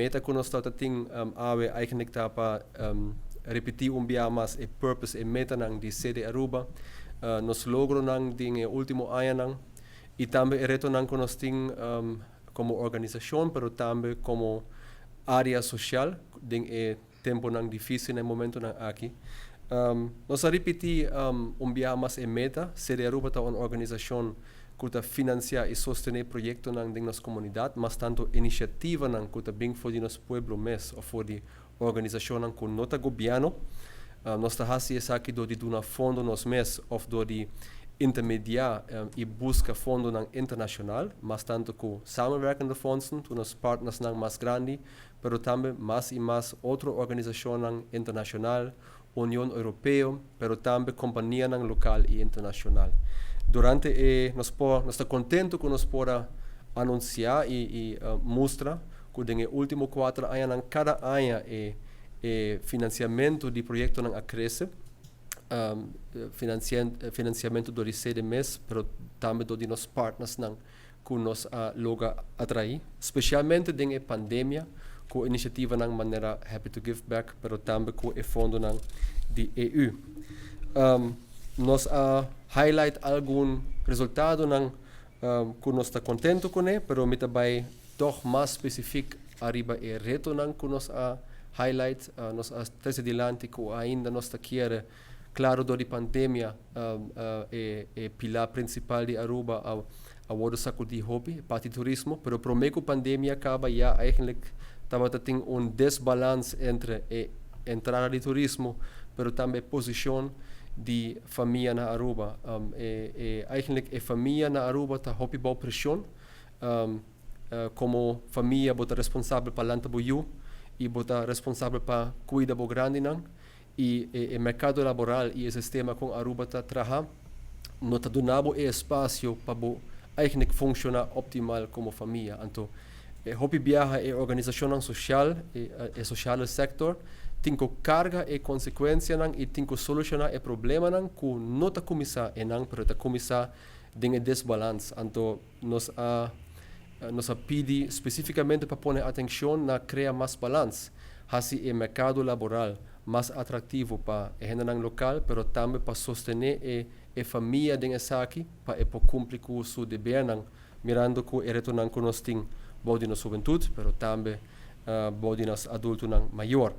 meta que nós está ting awe eigenlijk tapa repetir mas e purpose e meta nang di sede Aruba nos logro nang ding e último ano nang e também reto nang que nós ting como organização pero também como área social ding e tempo nang difícil no momento nang aqui nós repetir mas e meta sede Aruba tá uma organização que financia e sostener proyectos en nuestra comunidad, más tanto iniciativa que bem for de nuestro pueblo mes o for de organización que no está gobierno. Nós está haciendo aqui do de donar fundo nos mes of do de intermediar e busca fundo internacional, más tanto que samenwerkende fondsen, tu nos partners mais grande, pero também mais e mais outra organização internacional, União Europeia, pero também companhia local e internacional. Durante nós estamos contentos que nós podemos anunciar e mostrar que nos últimos 4 anos, cada ano financiamento de projetos a crescer, financiamento do sede mês, mas também de nossos partners que nos logra atrair, especialmente na pandemia, com a iniciativa de maneira Happy to Give Back, mas também com o fundo de EU. Nós highlight algum resultado que nós está contento com ele, pero me também toch mais específico arriba e reto que nós highlight nós trazer adiante que ainda nós está querer claro do de pandemia pilar principal de Aruba a word sacudir hobby parte turismo, pero prometo que pandemia acaba já eigenlijk tem desbalance entre entrada de turismo, pero também posição de família na Aruba. Eigenlijk a família na Aruba está hobby bom pressão, como família bota responsável para lanta boiu e bota responsável para cuidar bo grande e o mercado laboral e o sistema com Aruba está trabalhando, não está donando espaço para eigenlijk funcionar optimal como família. Então, hobby viaja é organização social e social sector tem que carga e consequência e tem que solucionar o problema que não está começar pero está começar de desbalance. Então nós pedi especificamente para pôr atenção na criar mais balance, assim o mercado laboral mais atrativo para a gente local, pero também para sostener a família de essa aqui para cumprir com o seu dever, mirando que o retorno que nós temos bom de nossa juventude, pero também bom de nosso adulto maior.